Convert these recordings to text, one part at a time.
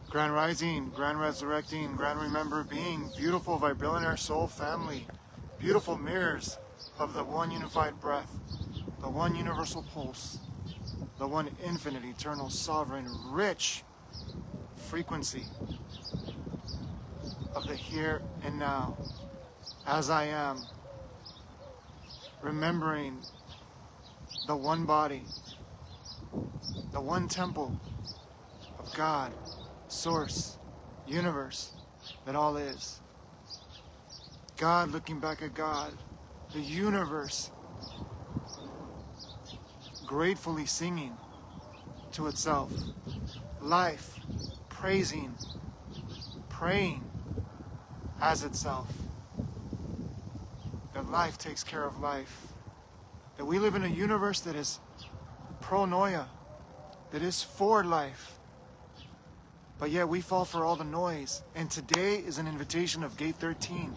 Grand Rising, Grand Resurrecting, Grand Remember Being, beautiful Vibrillionaire Soul Family, beautiful mirrors of the one unified breath, the one universal pulse, the one infinite, eternal, sovereign, rich frequency of the here and now, as I am, remembering the one body, the one temple of God, Source, universe, that all is. God looking back at God, the universe gratefully singing to itself, life praising, praying as itself, that life takes care of life, that we live in a universe that is pronoia, that is for life. But yet we fall for all the noise. And today is an invitation of Gate 13,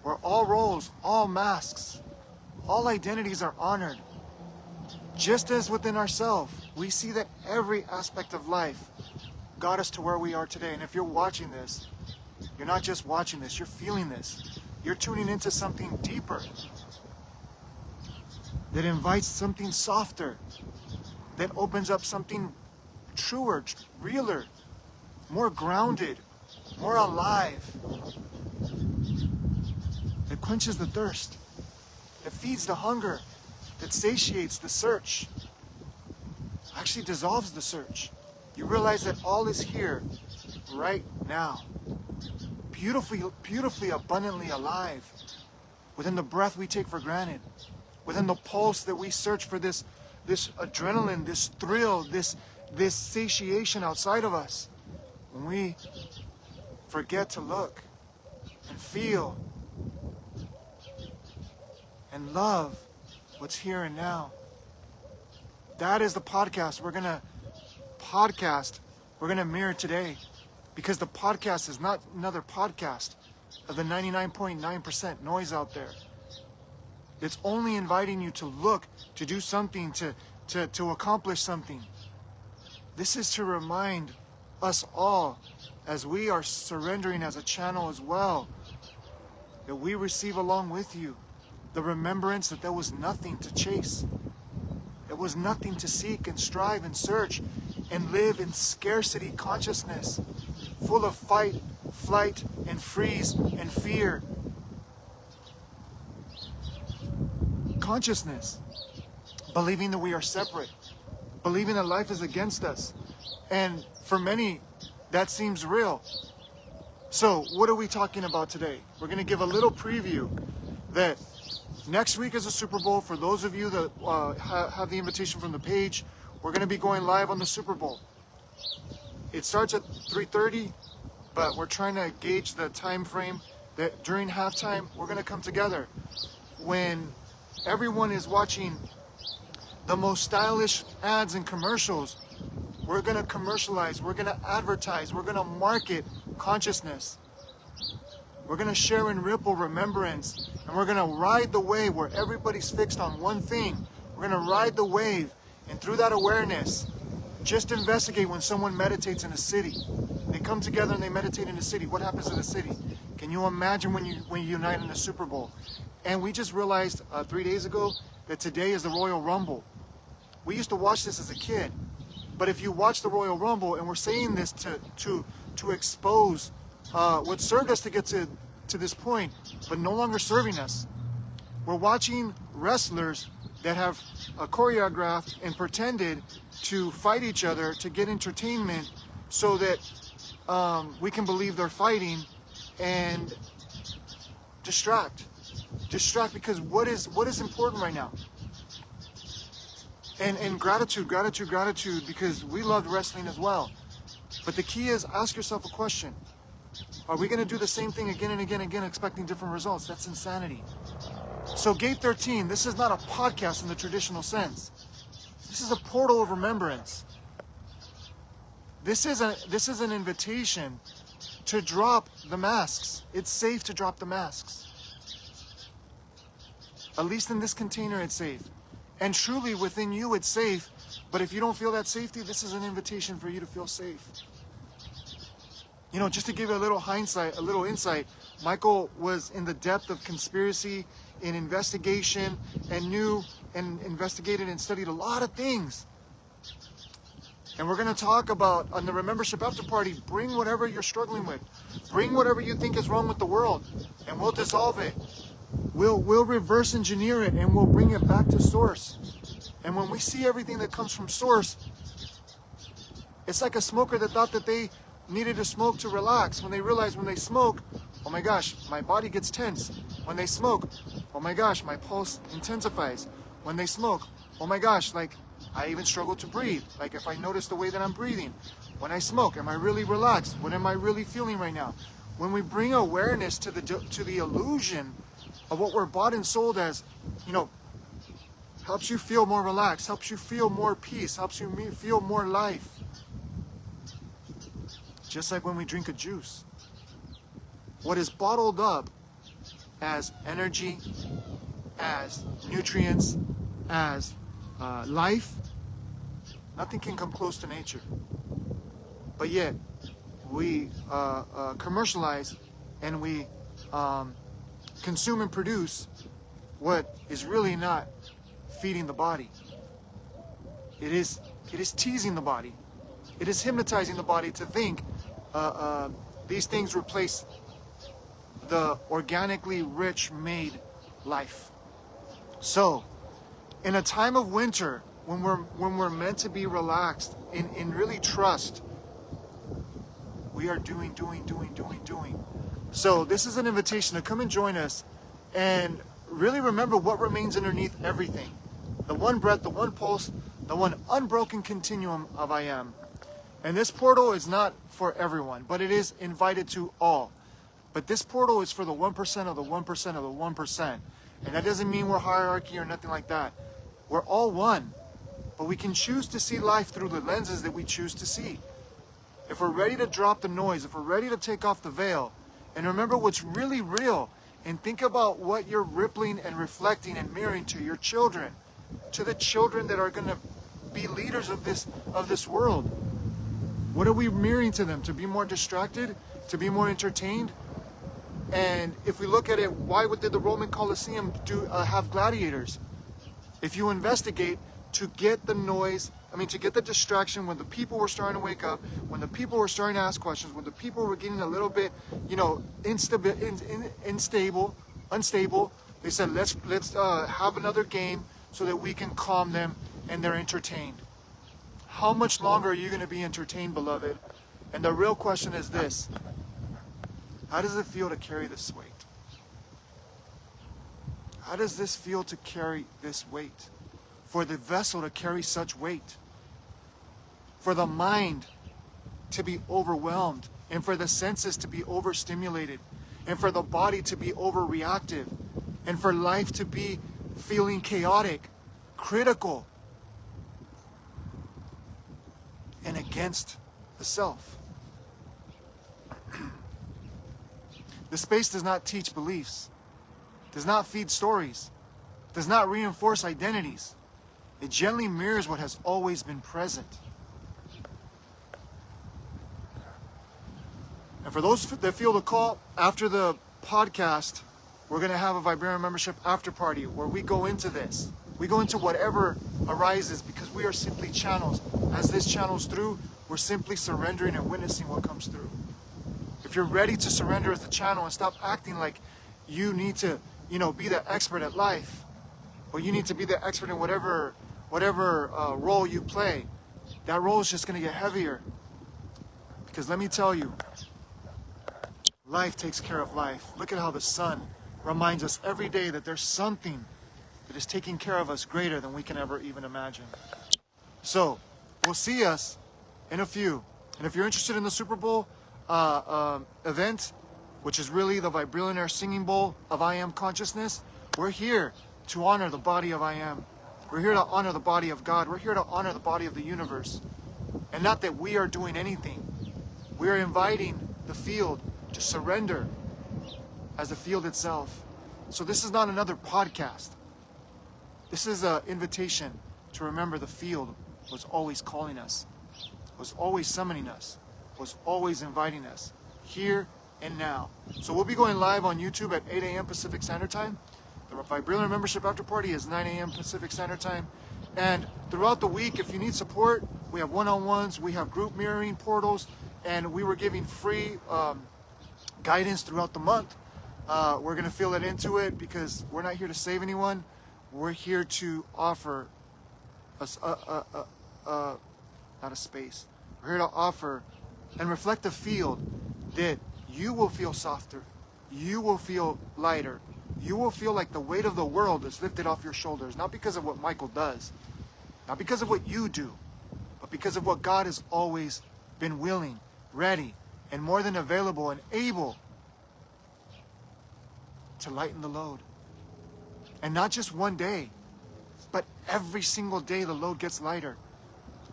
where all roles, all masks, all identities are honored. Just as within ourselves, we see that every aspect of life got us to where we are today. And if you're watching this, you're not just watching this, you're feeling this. You're tuning into something deeper, that invites something softer, that opens up something truer, realer, more grounded, more alive, that quenches the thirst, that feeds the hunger, that satiates the search, actually dissolves the search. You realize that all is here, right now, beautifully, abundantly alive, within the breath we take for granted, within the pulse that we search for this adrenaline, this thrill, this satiation outside of us, when we forget to look and feel and love what's here and now. That is the podcast we're gonna mirror today, because the podcast is not another podcast of the 99.9% noise out there. It's only inviting you to look, to do something, to accomplish something. This is to remind us all, as we are surrendering as a channel as well, that we receive along with you the remembrance that there was nothing to chase. There was nothing to seek and strive and search and live in scarcity consciousness, full of fight, flight, and freeze and fear. Consciousness, believing that we are separate, believing that life is against us. And for many, that seems real. So what are we talking about today? We're going to give a little preview that next week is a Super Bowl. For those of you that have the invitation from the page, we're going to be going live on the Super Bowl. It starts at 3:30, but we're trying to gauge the time frame that during halftime, we're going to come together. When everyone is watching the most stylish ads and commercials, we're going to commercialize, we're going to advertise, we're going to market consciousness. We're going to share and ripple remembrance, and we're going to ride the wave where everybody's fixed on one thing. We're going to ride the wave, and through that awareness, just investigate when someone meditates in a city. They come together and they meditate in a city. What happens in the city? Can you imagine when you unite in the Super Bowl? And we just realized 3 days ago that today is the Royal Rumble. We used to watch this as a kid, but if you watch the Royal Rumble, and we're saying this to expose what served us to get to this point, but no longer serving us. We're watching wrestlers that have choreographed and pretended to fight each other to get entertainment, so that we can believe they're fighting, and distract, because what is important right now? And gratitude, because we loved wrestling as well. But the key is, ask yourself a question. Are we going to do the same thing again and again, expecting different results? That's insanity. So Gate 13, this is not a podcast in the traditional sense. This is a portal of remembrance. This is an invitation to drop the masks. It's safe to drop the masks. At least in this container, it's safe. And truly within you, it's safe, But if you don't feel that safety, this is an invitation for you to feel safe. You know, just to give you a little hindsight, a little insight, Michael was in the depth of conspiracy, in investigation, and knew and investigated and studied a lot of things. And we're going to talk about, on the Remembership After Party, bring whatever you're struggling with. Bring whatever you think is wrong with the world, and we'll dissolve it. We'll reverse engineer it, and we'll bring it back to source. And when we see everything that comes from source, it's like a smoker that thought that they needed to smoke to relax. When they realize when they smoke, oh my gosh, my body gets tense. When they smoke, oh my gosh, my pulse intensifies. When they smoke, oh my gosh, like I even struggle to breathe. Like if I notice the way that I'm breathing. When I smoke, am I really relaxed? What am I really feeling right now? When we bring awareness to the illusion of what we're bought and sold as, you know, helps you feel more relaxed, helps you feel more peace, helps you feel more life. Just like when we drink a juice. What is bottled up as energy, as nutrients, as life, nothing can come close to nature. But yet, we commercialize and we consume and produce what is really not feeding the body. It is teasing the body. It is hypnotizing the body to think these things replace the organically rich made life. So, in a time of winter, when we're meant to be relaxed and really trust, we are doing. So this is an invitation to come and join us and really remember what remains underneath everything. The one breath, the one pulse, the one unbroken continuum of I am. And this portal is not for everyone, but it is invited to all. But this portal is for the 1% of the 1% of the 1%. And that doesn't mean we're hierarchy or nothing like that. We're all one. But we can choose to see life through the lenses that we choose to see. If we're ready to drop the noise, if we're ready to take off the veil, and remember what's really real, and think about what you're rippling and reflecting and mirroring to your children, to the children that are going to be leaders of this world. What are we mirroring to them? To be more distracted? To be more entertained? And if we look at it, why did the Roman Colosseum have gladiators? If you investigate, to get the noise, to get the distraction when the people were starting to wake up, when the people were starting to ask questions, when the people were getting a little bit, unstable, they said, let's have another game so that we can calm them, and they're entertained. How much longer are you going to be entertained, beloved? And the real question is this: how does it feel to carry this weight? How does this feel to carry this weight? For the vessel to carry such weight? For the mind to be overwhelmed, and for the senses to be overstimulated, and for the body to be overreactive, and for life to be feeling chaotic, critical, and against the self. The space does not teach beliefs, does not feed stories, does not reinforce identities. It gently mirrors what has always been present. And for those that feel the call, after the podcast, we're going to have a Vibranium Membership After Party where we go into this. We go into whatever arises, because we are simply channels. As this channels through, we're simply surrendering and witnessing what comes through. If you're ready to surrender as the channel and stop acting like you need to, be the expert at life, or you need to be the expert in whatever role you play, that role is just going to get heavier. Because let me tell you, life takes care of life. Look at how the sun reminds us every day that there's something that is taking care of us greater than we can ever even imagine. So, we'll see us in a few. And if you're interested in the Super Bowl event, which is really the Vibrillionaire Singing Bowl of I Am Consciousness, we're here to honor the body of I Am. We're here to honor the body of God. We're here to honor the body of the universe. And not that we are doing anything. We are inviting the field to surrender as the field itself. So this is not another podcast. This is an invitation to remember the field was always calling us, was always summoning us, was always inviting us here and now. So we'll be going live on YouTube at 8 a.m. Pacific Standard Time. The Vibranium Membership After Party is 9 a.m. Pacific Standard Time. And throughout the week, if you need support, we have one-on-ones, we have group mirroring portals, and we were giving free guidance throughout the month. We're going to fill it into it because we're not here to save anyone. We're here to offer not a space. We're here to offer and reflect a field that you will feel softer. You will feel lighter. You will feel like the weight of the world is lifted off your shoulders, not because of what Michael does, not because of what you do, but because of what God has always been willing, ready, and more than available and able to lighten the load. And not just one day, but every single day the load gets lighter.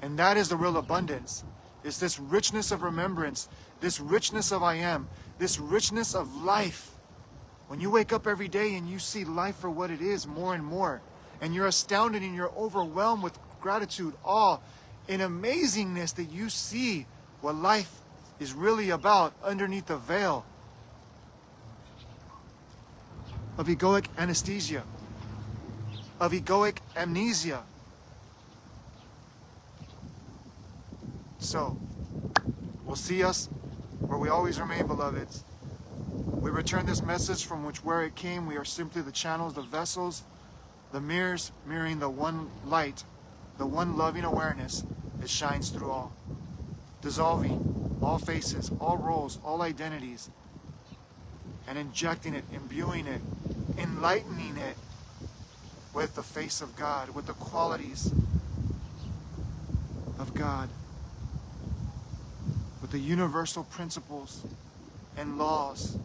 And that is the real abundance. It's this richness of remembrance, this richness of I am, this richness of life. When you wake up every day and you see life for what it is more and more, and you're astounded and you're overwhelmed with gratitude, awe, and amazingness that you see what life is really about underneath the veil of egoic anesthesia, of egoic amnesia. So, we'll see us where we always remain, beloveds. We return this message from where it came. We are simply the channels, the vessels, the mirrors, mirroring the one light, the one loving awareness that shines through all. Dissolving all faces, all roles, all identities, and injecting it, imbuing it, enlightening it with the face of God, with the qualities of God, with the universal principles and laws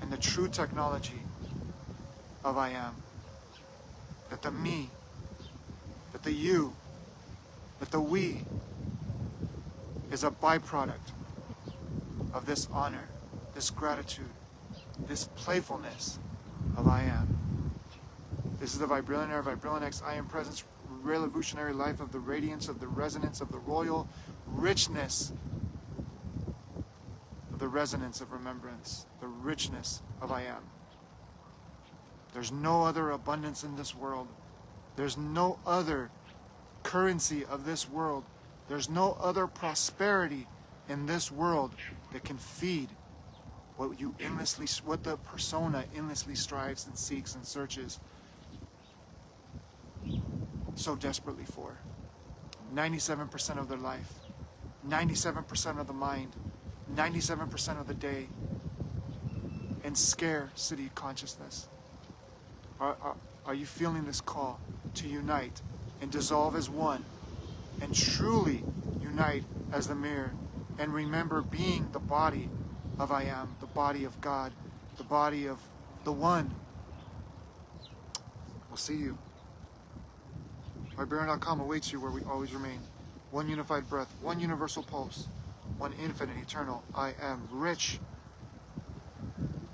and the true technology of I am. That the me, that the you, that the we is a byproduct of this honor, this gratitude, this playfulness of I am. This is the Vibrillionaire, Vibrillon X I Am Presence, revolutionary life of the radiance, of the resonance, of the royal richness, of the resonance of remembrance, the richness of I am. There's no other abundance in this world. There's no other currency of this world. There's no other prosperity in this world that can feed what the persona endlessly strives and seeks and searches so desperately for. 97% of their life, 97% of the mind, 97% of the day, and scarcity consciousness. Are you feeling this call to unite and dissolve as one and truly unite as the mirror and remember being the body of I am, the body of God, the body of the one? We'll see you. Vibranium.com awaits you where we always remain. One unified breath, one universal pulse, one infinite eternal I am rich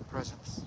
presence.